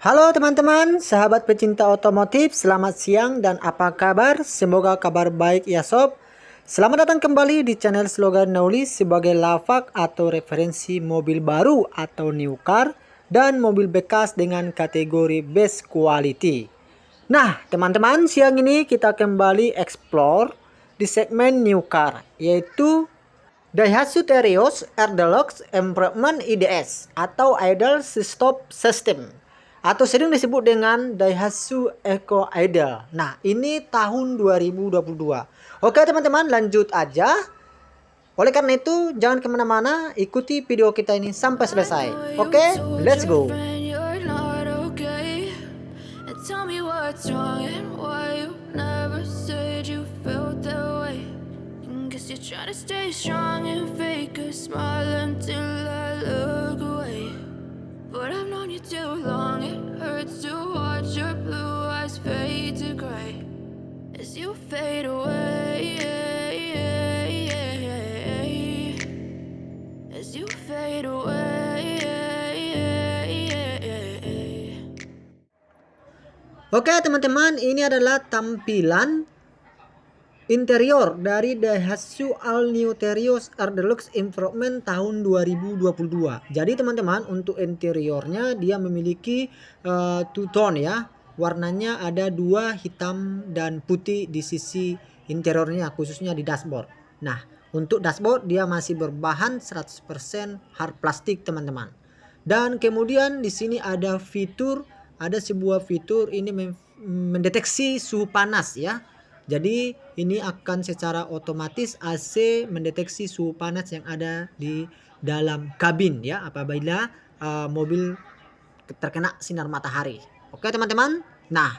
Halo teman-teman, sahabat pecinta otomotif, selamat siang dan apa kabar? Semoga kabar baik ya sob. Selamat datang kembali di channel Slogan Knowledge sebagai lafak atau referensi mobil baru atau new car dan mobil bekas dengan kategori best quality. Nah teman-teman, siang ini kita kembali explore di segmen new car, yaitu Daihatsu Terios Air Deluxe Improvement IDS atau Idle Stop System atau sering disebut dengan Daihatsu Eco Idle. Nah, ini tahun 2022. Oke teman-teman, lanjut aja. Oleh karena itu, jangan kemana-mana, ikuti video kita ini sampai selesai. Oke, let's go. You're trying to stay strong and fake a smile until I look away. But I've known you too long, it hurts to watch your blue eyes fade to gray as you fade away, as you fade away. Oke teman-teman, ini adalah tampilan interior dari Daihatsu All New Terios Air Deluxe Improvement tahun 2022. Jadi teman-teman, untuk interiornya dia memiliki two tone ya. Warnanya ada dua, hitam dan putih di sisi interiornya, khususnya di dashboard. Nah, untuk dashboard dia masih berbahan 100% hard plastik teman-teman. Dan kemudian di sini ada sebuah fitur ini mendeteksi suhu panas ya. Jadi ini akan secara otomatis AC mendeteksi suhu panas yang ada di dalam kabin ya apabila mobil terkena sinar matahari. Oke teman-teman. Nah,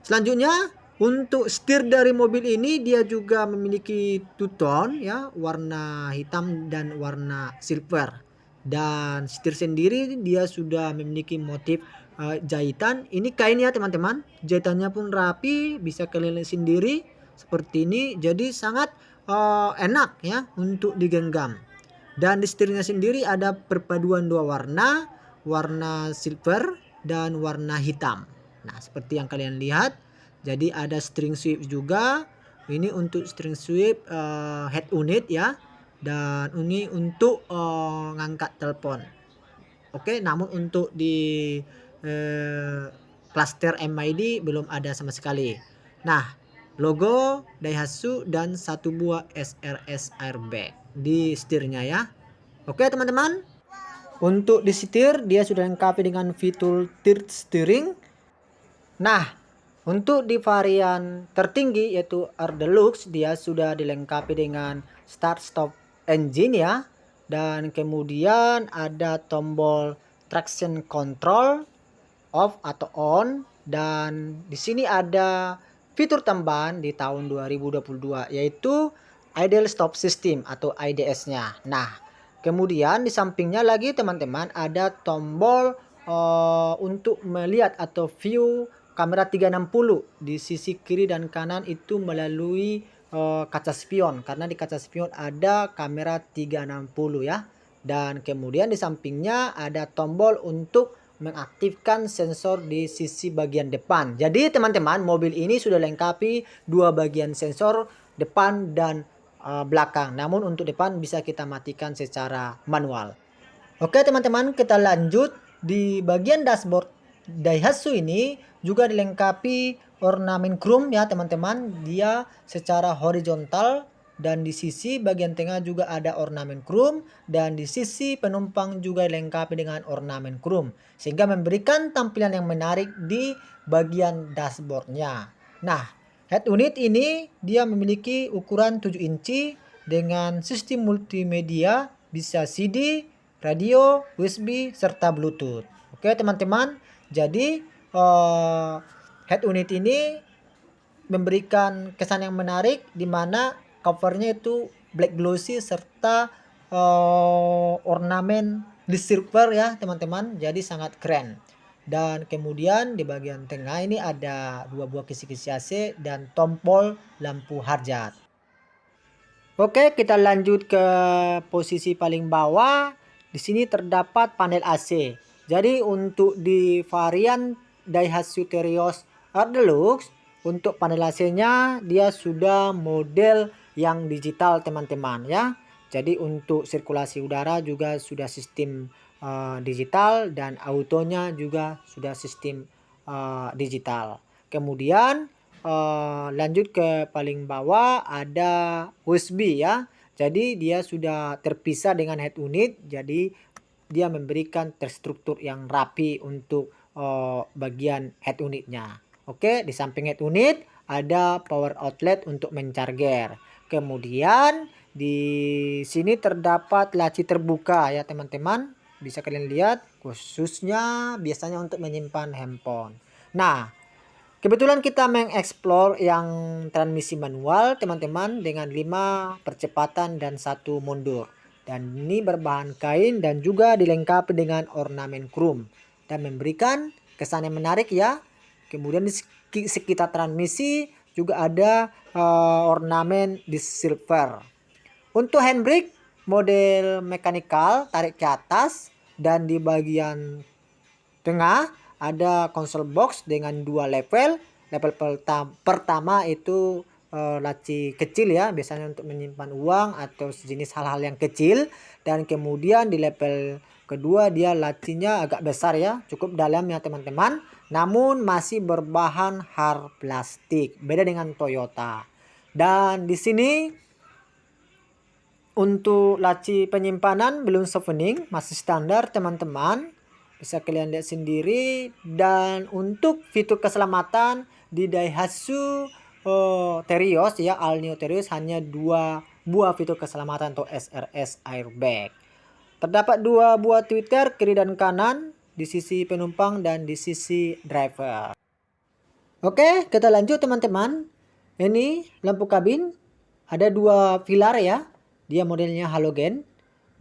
selanjutnya untuk setir dari mobil ini dia juga memiliki two tone ya, warna hitam dan warna silver. Dan setir sendiri dia sudah memiliki motif jahitan. Ini kain ya teman-teman, jahitannya pun rapi, bisa kalian lihat sendiri seperti ini. Jadi sangat enak ya untuk digenggam. Dan di setirnya sendiri ada perpaduan dua warna, warna silver dan warna hitam. Nah seperti yang kalian lihat. Jadi ada string sweep juga. Ini untuk string sweep head unit ya. Dan ini untuk ngangkat telepon. Oke, namun untuk di klaster MID belum ada sama sekali. Nah, logo Daihatsu dan satu buah SRS airbag di setirnya ya. Oke teman-teman, untuk di setir dia sudah lengkapi dengan fitur tilt steering. Nah, untuk di varian tertinggi yaitu Air Deluxe dia sudah dilengkapi dengan start stop engine ya. Dan kemudian ada tombol traction control off atau on, dan di sini ada fitur tambahan di tahun 2022 yaitu Idle Stop System atau IDS-nya. Nah, kemudian di sampingnya lagi teman-teman ada tombol untuk melihat atau view kamera 360 di sisi kiri dan kanan itu melalui kaca spion, karena di kaca spion ada kamera 360 ya. Dan kemudian di sampingnya ada tombol untuk mengaktifkan sensor di sisi bagian depan. Jadi teman-teman, mobil ini sudah lengkapi dua bagian sensor depan dan belakang. Namun untuk depan bisa kita matikan secara manual. Oke teman-teman, kita lanjut. Di bagian dashboard Daihatsu ini juga dilengkapi ornamen chrome ya teman-teman. Dia secara horizontal dan di sisi bagian tengah juga ada ornamen chrome, dan di sisi penumpang juga dilengkapi dengan ornamen chrome sehingga memberikan tampilan yang menarik di bagian dashboardnya. Nah, head unit ini dia memiliki ukuran 7 inci dengan sistem multimedia, bisa CD, radio, USB serta Bluetooth. Oke teman-teman, jadi head unit ini memberikan kesan yang menarik di mana covernya itu black glossy serta ornamen di silver ya teman-teman. Jadi sangat keren. Dan kemudian di bagian tengah ini ada dua buah kisi-kisi AC dan tombol lampu harjat. Oke, kita lanjut ke posisi paling bawah. Di sini terdapat panel AC. Jadi untuk di varian Daihatsu Terios Deluxe, untuk panel AC-nya dia sudah model yang digital teman-teman ya. Jadi untuk sirkulasi udara juga sudah sistem digital, dan autonya juga sudah sistem digital. Kemudian lanjut ke paling bawah ada USB ya. Jadi dia sudah terpisah dengan head unit, jadi dia memberikan terstruktur yang rapi untuk bagian head unitnya. Oke, di samping head unit ada power outlet untuk mencarger. Kemudian di sini terdapat laci terbuka ya teman-teman. Bisa kalian lihat, khususnya biasanya untuk menyimpan handphone. Nah, kebetulan kita mengeksplor yang transmisi manual teman-teman dengan 5 percepatan dan 1 mundur. Dan ini berbahan kain dan juga dilengkapi dengan ornamen chrome dan memberikan kesan yang menarik ya. Kemudian di sekitar transmisi juga ada ornamen di silver. Untuk handbrake model mechanical tarik ke atas, dan di bagian tengah ada konsol box dengan 2 level. Level pertama itu laci kecil ya, biasanya untuk menyimpan uang atau sejenis hal-hal yang kecil. Dan kemudian di level kedua dia lacinya agak besar ya, cukup dalam ya teman-teman, namun masih berbahan hard plastik, beda dengan Toyota. Dan di sini untuk laci penyimpanan belum souvenir, masih standar teman-teman. Bisa kalian lihat sendiri. Dan untuk fitur keselamatan di Daihatsu Terios ya, All New Terios, hanya 2 buah fitur keselamatan atau SRS airbag. Terdapat 2 buah tweeter kiri dan kanan di sisi penumpang dan di sisi driver. Oke, kita lanjut teman-teman. Ini lampu kabin ada 2 pilar ya. Dia modelnya halogen,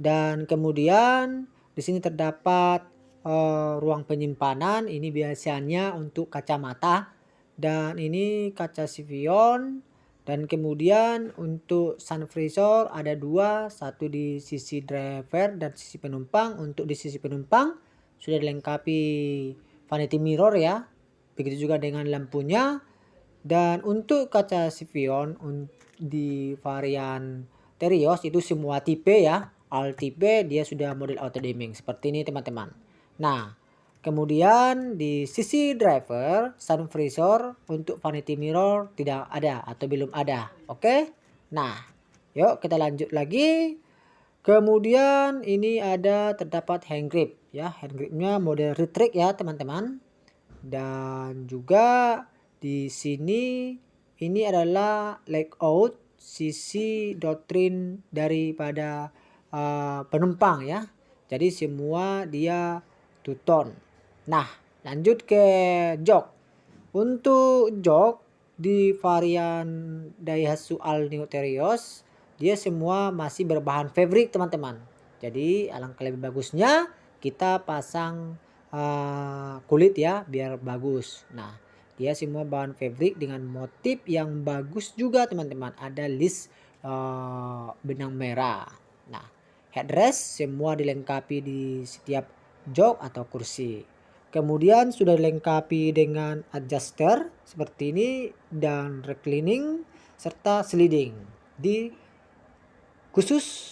dan kemudian di sini terdapat ruang penyimpanan. Ini biasanya untuk kacamata, dan ini kaca spion. Dan kemudian untuk sun visor ada 2, satu di sisi driver dan sisi penumpang. Untuk di sisi penumpang sudah dilengkapi vanity mirror ya, begitu juga dengan lampunya. Dan untuk kaca spion di varian Terios itu semua tipe ya, all tipe dia sudah model auto dimming seperti ini teman-teman. Nah, kemudian di sisi driver sun visor untuk vanity mirror tidak ada atau belum ada. Oke. Nah, yuk kita lanjut lagi. Kemudian ini ada terdapat hand grip ya, hand gripnya model retrict ya teman-teman. Dan juga di sini ini adalah layout sisi doktrin daripada penumpang ya. Jadi semua dia two tone. Nah, lanjut ke jok. Untuk jok di varian Daihatsu All New Terios dia semua masih berbahan fabric teman-teman. Jadi alangkah lebih bagusnya kita pasang kulit ya biar bagus. Nah, dia semua bahan fabric dengan motif yang bagus juga teman-teman. Ada list benang merah. Nah, headrest semua dilengkapi di setiap jok atau kursi. Kemudian sudah dilengkapi dengan adjuster seperti ini, dan reclining serta sliding di khusus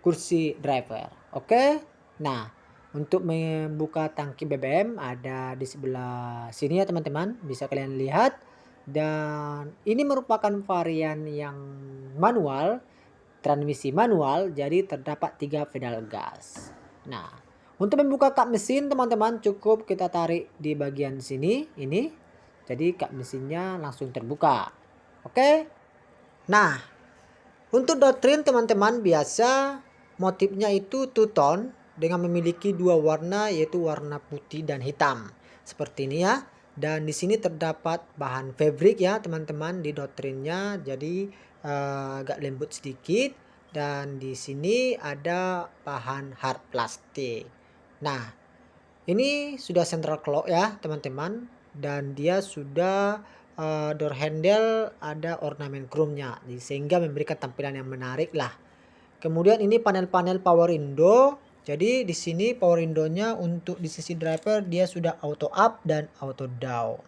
kursi driver. Oke. Nah, untuk membuka tangki BBM ada di sebelah sini ya teman-teman, bisa kalian lihat. Dan ini merupakan varian yang manual, transmisi manual, jadi terdapat 3 pedal gas. Nah, untuk membuka kap mesin teman-teman cukup kita tarik di bagian sini ini, jadi kap mesinnya langsung terbuka. Oke. Nah, untuk doktrin teman-teman biasa motifnya itu two tone dengan memiliki 2 warna, yaitu warna putih dan hitam seperti ini ya. Dan di sini terdapat bahan fabric ya teman-teman di doktrinnya, jadi agak lembut sedikit. Dan di sini ada bahan hard plastik. Nah, ini sudah central clock ya teman-teman, dan dia sudah door handle ada ornamen chrome-nya, sehingga memberikan tampilan yang menarik lah. Kemudian ini panel-panel power window Jadi di sini power window-nya untuk di sisi driver dia sudah auto up dan auto down.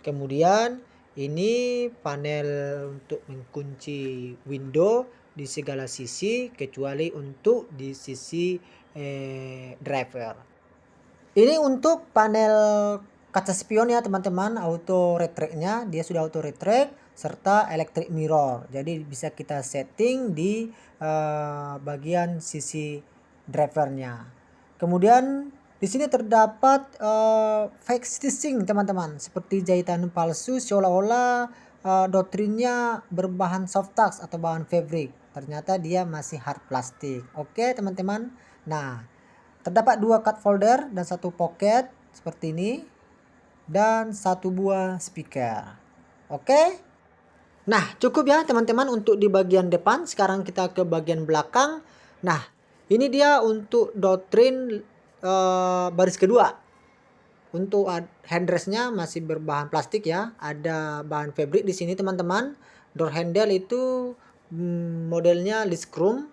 Kemudian ini panel untuk mengunci window di segala sisi kecuali untuk di sisi driver. Ini untuk panel kaca spion ya teman-teman, auto retract-nya dia sudah auto retract serta electric mirror. Jadi bisa kita setting di bagian sisi drivernya. Kemudian di sini terdapat fake stitching teman-teman, seperti jahitan palsu seolah-olah doktrinnya berbahan soft touch atau bahan fabric. Ternyata dia masih hard plastik. Oke teman-teman. Nah, terdapat 2 cut folder dan 1 pocket seperti ini dan 1 buah speaker. Oke. Nah, cukup ya teman-teman untuk di bagian depan. Sekarang kita ke bagian belakang. Nah, ini dia untuk doktrin baris kedua. Untuk headrestnya masih berbahan plastik ya. Ada bahan fabric di sini teman-teman. Door handle itu modelnya list chrome.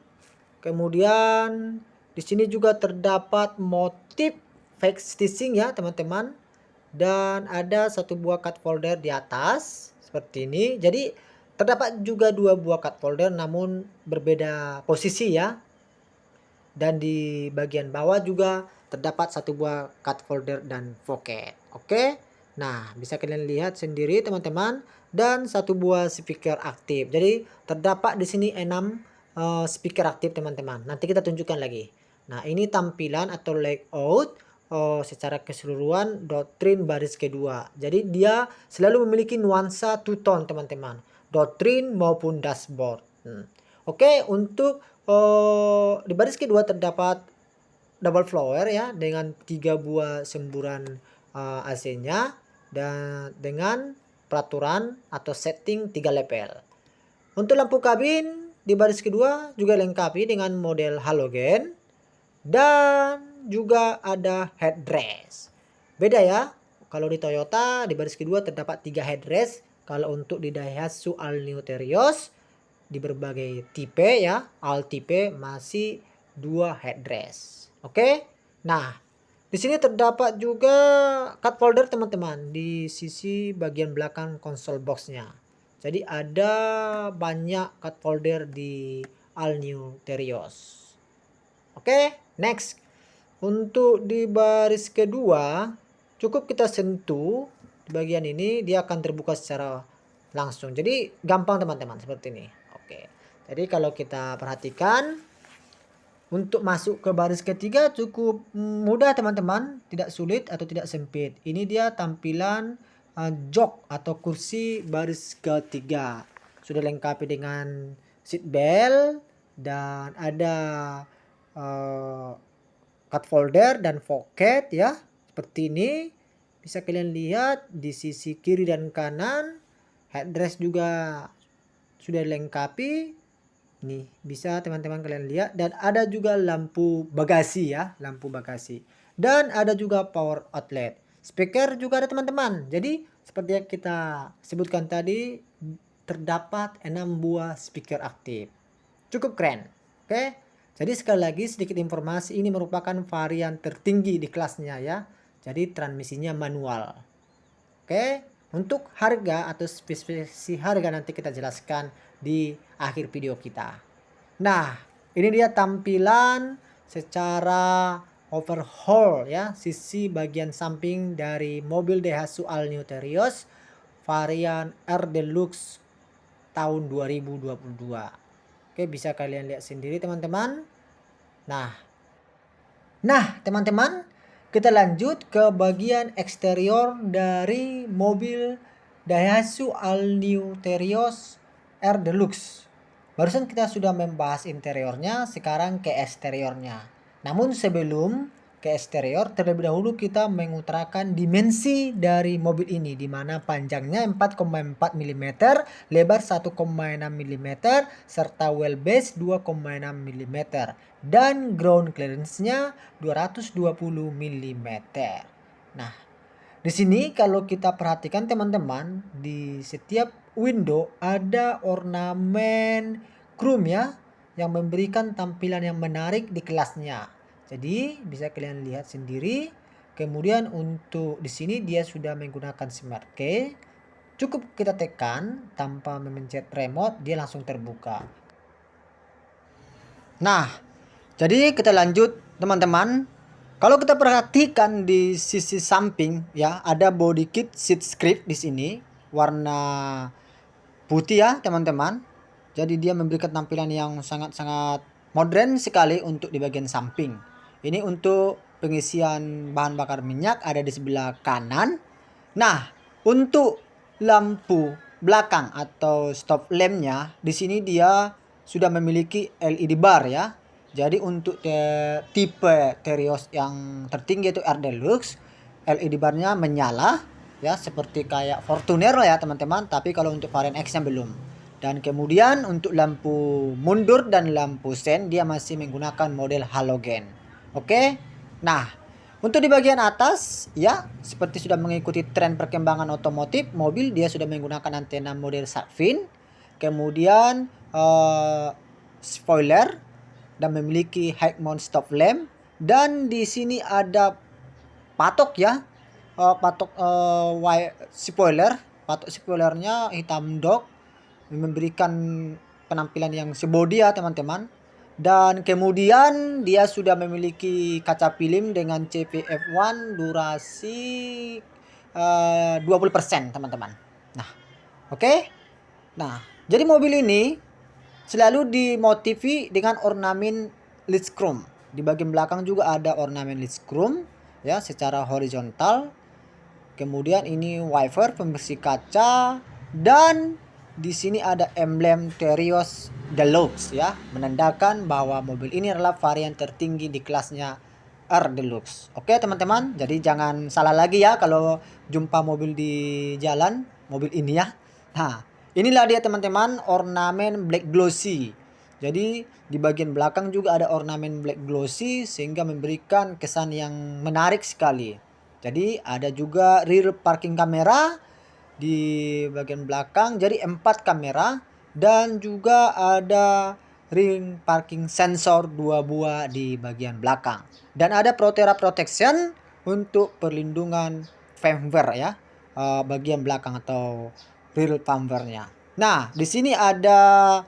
Kemudian di sini juga terdapat motif fake stitching ya teman-teman. Dan ada 1 buah cut folder di atas seperti ini. Jadi terdapat juga 2 buah cut folder namun berbeda posisi ya. Dan di bagian bawah juga terdapat 1 buah cut folder dan pocket. Oke. Nah, bisa kalian lihat sendiri teman-teman, dan 1 buah speaker aktif. Jadi terdapat di sini 6 speaker aktif teman-teman. Nanti kita tunjukkan lagi. Nah, ini tampilan atau layout secara keseluruhan doktrin baris kedua. Jadi dia selalu memiliki nuansa two tone teman-teman, doktrin maupun dashboard. Oke, untuk di baris kedua terdapat double flower ya, dengan 3 buah semburan AC-nya dan dengan peraturan atau setting 3 level. Untuk lampu kabin di baris kedua juga dilengkapi dengan model halogen dan juga ada headrest. Beda ya, kalau di Toyota di baris kedua terdapat 3 headrest. Kalau untuk di Daihatsu All New Terios di berbagai tipe ya, all tipe masih 2 headrest. Oke. Nah, di sini terdapat juga cut folder teman-teman di sisi bagian belakang konsol boxnya. Jadi ada banyak cut folder di All New Terios. Oke, next. Untuk di baris kedua cukup kita sentuh di bagian ini, dia akan terbuka secara langsung. Jadi gampang teman-teman seperti ini. Oke. Jadi kalau kita perhatikan untuk masuk ke baris ketiga cukup mudah teman-teman, tidak sulit atau tidak sempit. Ini dia tampilan jok atau kursi baris ketiga. Sudah lengkapi dengan seat belt dan ada cut folder dan pocket ya, seperti ini. Bisa kalian lihat di sisi kiri dan kanan. Headrest juga sudah dilengkapi. Nih, bisa teman-teman kalian lihat, dan ada juga lampu bagasi ya, lampu bagasi. Dan ada juga power outlet. Speaker juga ada teman-teman. Jadi seperti yang kita sebutkan tadi, terdapat 6 buah speaker aktif. Cukup keren. Oke. Jadi sekali lagi sedikit informasi, ini merupakan varian tertinggi di kelasnya ya. Jadi transmisinya manual. Oke. Untuk harga atau spesifikasi harga nanti kita jelaskan di akhir video kita. Nah, ini dia tampilan secara overhaul ya, sisi bagian samping dari mobil Daihatsu All New Terios varian R Deluxe tahun 2022. Oke, bisa kalian lihat sendiri teman-teman. Nah teman-teman, kita lanjut ke bagian eksterior dari mobil Daihatsu All New Terios R Deluxe. Barusan kita sudah membahas interiornya, sekarang ke eksteriornya. Namun sebelum ke eksterior, terlebih dahulu kita mengutarakan dimensi dari mobil ini, di mana panjangnya 4,4 mm, lebar 1,6 mm, serta wheelbase 2,6 mm, dan ground clearance-nya 220 mm. Nah, di sini kalau kita perhatikan teman-teman, di setiap window ada ornamen chrome ya, yang memberikan tampilan yang menarik di kelasnya. Jadi bisa kalian lihat sendiri. Kemudian untuk di sini dia sudah menggunakan smart key. Cukup kita tekan tanpa memencet remote, dia langsung terbuka. Nah, jadi kita lanjut teman-teman. Kalau kita perhatikan di sisi samping ya, ada body kit seat script di sini warna putih ya teman-teman. Jadi dia memberikan tampilan yang sangat-sangat modern sekali untuk di bagian samping. Ini untuk pengisian bahan bakar minyak ada di sebelah kanan. Nah, untuk lampu belakang atau stop lampnya di sini dia sudah memiliki LED bar ya. Jadi untuk tipe Terios yang tertinggi itu R Deluxe, LED barnya menyala ya seperti kayak Fortuner lah ya teman-teman. Tapi kalau untuk varian X-nya belum. Dan kemudian untuk lampu mundur dan lampu sen dia masih menggunakan model halogen. Oke. Nah, untuk di bagian atas ya seperti sudah mengikuti tren perkembangan otomotif, mobil dia sudah menggunakan antena model shark fin. Kemudian spoiler dan memiliki high mount stop lamp, dan di sini ada patok ya, patok spoilernya hitam dog, memberikan penampilan yang sebody ya teman-teman. Dan kemudian dia sudah memiliki kaca film dengan CPF1 durasi 20% teman-teman. Nah, oke. Nah, jadi mobil ini selalu dimotifi dengan ornamen list chrome. Di bagian belakang juga ada ornamen list chrome ya secara horizontal. Kemudian ini wiper pembersih kaca, dan di sini ada emblem Terios Deluxe ya, menandakan bahwa mobil ini adalah varian tertinggi di kelasnya R Deluxe. Oke teman-teman, jadi jangan salah lagi ya kalau jumpa mobil di jalan, mobil ini ya. Nah, inilah dia teman-teman ornamen black glossy. Jadi di bagian belakang juga ada ornamen black glossy sehingga memberikan kesan yang menarik sekali. Jadi ada juga rear parking camera di bagian belakang, jadi 4 kamera, dan juga ada ring parking sensor 2 buah di bagian belakang, dan ada Proterra protection untuk perlindungan firmware ya, bagian belakang atau rear firmware-nya. Nah, di sini ada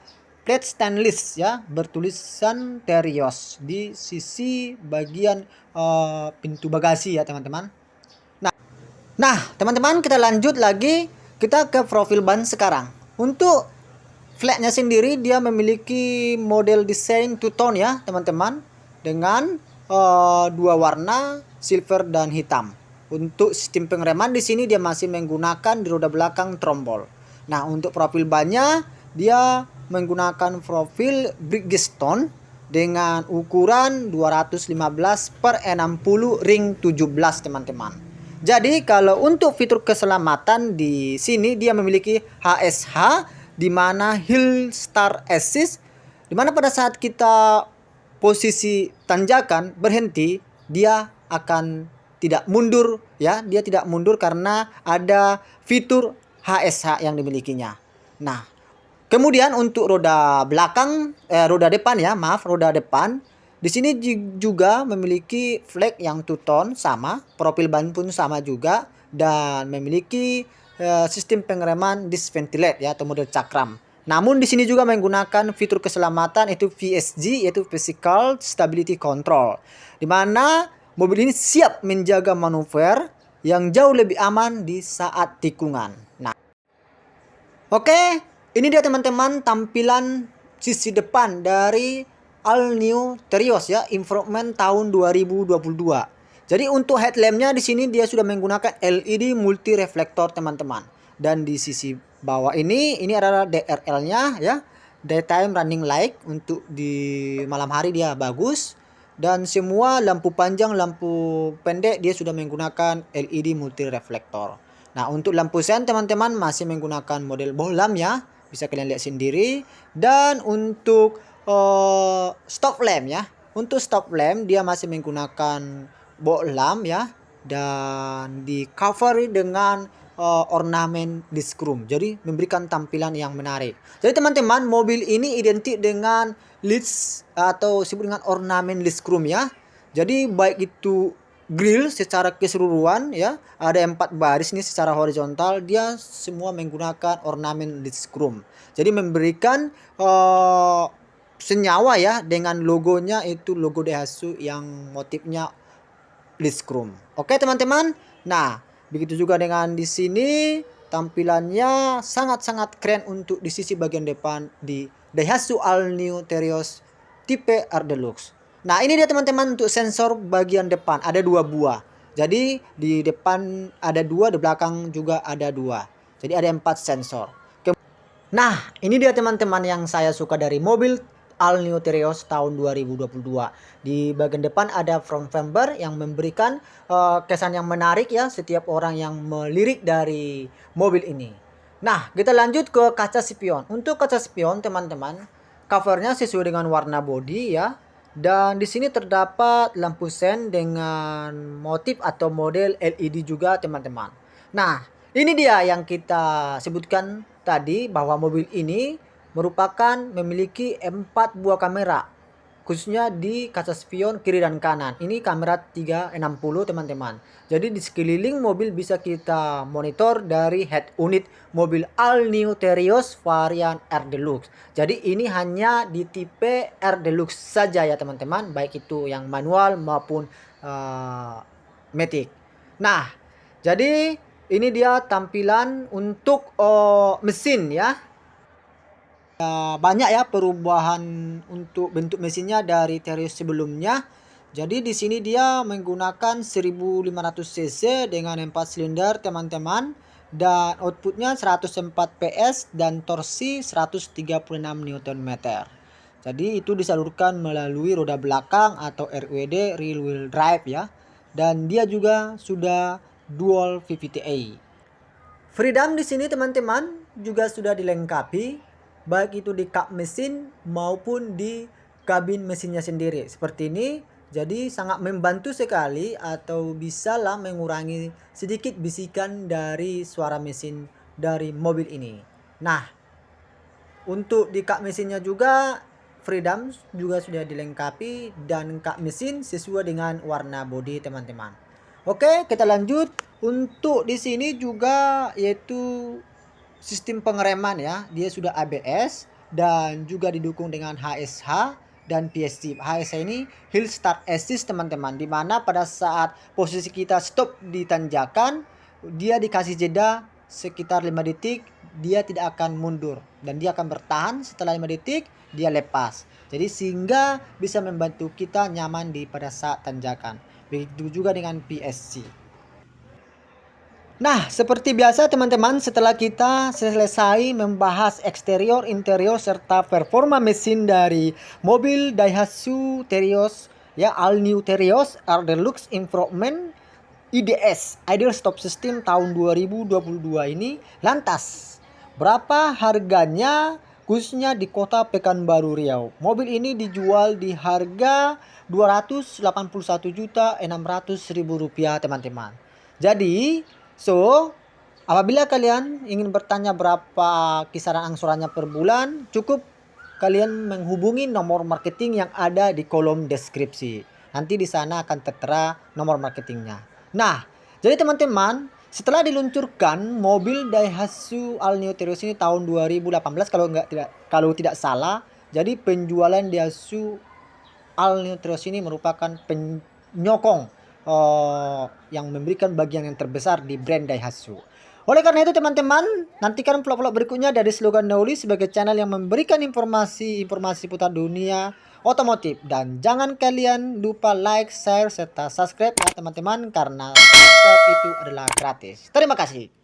plate stainless ya bertulisan Terios di sisi bagian pintu bagasi ya teman-teman. Nah, teman-teman kita lanjut lagi, kita ke profil ban sekarang. Untuk flagnya sendiri dia memiliki model desain two tone ya teman-teman, dengan dua warna silver dan hitam. Untuk sistem pengereman di sini dia masih menggunakan di roda belakang trombol. Nah, untuk profil bannya dia menggunakan profil Bridgestone dengan ukuran 215/60 ring 17 teman-teman. Jadi kalau untuk fitur keselamatan di sini dia memiliki HSH, di mana Hill Start Assist, di mana pada saat kita posisi tanjakan berhenti dia akan tidak mundur ya, dia tidak mundur karena ada fitur HSH yang dimilikinya. Nah, kemudian untuk roda belakang, roda depan ya, roda depan. Di sini juga memiliki flag yang two tone sama, profil ban pun sama juga, dan memiliki sistem pengereman disc ventilate ya atau model cakram. Namun di sini juga menggunakan fitur keselamatan yaitu VSG, yaitu Physical Stability Control, di mana mobil ini siap menjaga manuver yang jauh lebih aman di saat tikungan. Nah, oke, ini dia teman-teman tampilan sisi depan dari All New Terios ya, improvement tahun 2022. Jadi untuk headlampnya di sini dia sudah menggunakan LED multi reflektor teman-teman. Dan di sisi bawah ini adalah DRL-nya ya, daytime running light, untuk di malam hari dia bagus. Dan semua lampu panjang, lampu pendek dia sudah menggunakan LED multi reflektor. Nah, untuk lampu sen teman-teman masih menggunakan model bohlam ya, bisa kalian lihat sendiri. Dan untuk stop lamp ya, untuk stop lamp dia masih menggunakan bohlam ya, dan di cover dengan ornamen disc chrome, jadi memberikan tampilan yang menarik. Jadi teman-teman, mobil ini identik dengan list atau disebut dengan ornamen disc chrome ya. Jadi baik itu grill secara keseluruhan ya, ada 4 baris nih secara horizontal, dia semua menggunakan ornamen lead chrome. Jadi memberikan senyawa ya dengan logonya, itu logo Daihatsu yang motifnya lead chrome. Oke teman-teman. Nah, begitu juga dengan di sini tampilannya sangat-sangat keren untuk di sisi bagian depan di Daihatsu All New Terios tipe R Deluxe. Nah, ini dia teman-teman untuk sensor bagian depan, ada 2 buah. Jadi di depan ada 2, di belakang juga ada 2. Jadi ada 4 sensor. Nah, ini dia teman-teman yang saya suka dari mobil All New Terios tahun 2022. Di bagian depan ada front bumper yang memberikan kesan yang menarik ya setiap orang yang melirik dari mobil ini. Nah, kita lanjut ke kaca spion. Untuk kaca spion teman-teman, covernya sesuai dengan warna bodi ya. Dan di sini terdapat lampu sen dengan motif atau model LED juga teman-teman. Nah, ini dia yang kita sebutkan tadi bahwa mobil ini merupakan memiliki 4 buah kamera, khususnya di kaca spion kiri dan kanan. Ini kamera 360 teman-teman. Jadi di sekeliling mobil bisa kita monitor dari head unit mobil All New Terios varian R Deluxe. Jadi ini hanya di tipe R Deluxe saja ya teman-teman, baik itu yang manual maupun matic. Nah, jadi ini dia tampilan untuk mesin ya. Banyak ya perubahan untuk bentuk mesinnya dari Terios sebelumnya. Jadi di sini dia menggunakan 1500 cc dengan 4 silinder teman-teman, dan outputnya 104 PS dan torsi 136 Nm. Jadi itu disalurkan melalui roda belakang atau RWD, rear wheel drive ya. Dan dia juga sudah dual VVT-a. Freedom di sini teman-teman juga sudah dilengkapi, baik itu di kap mesin maupun di kabin mesinnya sendiri seperti ini. Jadi sangat membantu sekali atau bisalah mengurangi sedikit bisikan dari suara mesin dari mobil ini. Nah, untuk di kap mesinnya juga Freedom juga sudah dilengkapi dan kap mesin sesuai dengan warna bodi teman-teman. Oke, kita lanjut. Untuk di sini juga yaitu sistem pengereman ya, dia sudah ABS dan juga didukung dengan HSH dan PSC. HSH ini Hill Start Assist teman-teman, dimana pada saat posisi kita stop di tanjakan, dia dikasih jeda sekitar 5 detik, dia tidak akan mundur dan dia akan bertahan. Setelah 5 detik dia lepas. Jadi sehingga bisa membantu kita nyaman di pada saat tanjakan. Begitu juga dengan PSC. Nah, seperti biasa teman-teman, setelah kita selesai membahas eksterior, interior, serta performa mesin dari mobil Daihatsu Terios ya, All New Terios R Deluxe Improvement IDS, Ideal Stop System tahun 2022 ini, lantas berapa harganya khususnya di kota Pekanbaru Riau? Mobil ini dijual di harga Rp281.600.000 teman-teman. Jadi apabila kalian ingin bertanya berapa kisaran angsurannya per bulan, cukup kalian menghubungi nomor marketing yang ada di kolom deskripsi. Nanti di sana akan tertera nomor marketingnya. Nah, jadi teman-teman, setelah diluncurkan mobil Daihatsu All New Terios ini tahun 2018 kalau tidak salah, jadi penjualan Daihatsu All New Terios ini merupakan penyokong yang memberikan bagian yang terbesar di brand Daihatsu. Oleh karena itu teman-teman, nantikan vlog-vlog berikutnya dari Slogan Nauli sebagai channel yang memberikan informasi putar dunia otomotif. Dan jangan kalian lupa like, share, serta subscribe ya teman-teman, karena subscribe itu adalah gratis. Terima kasih.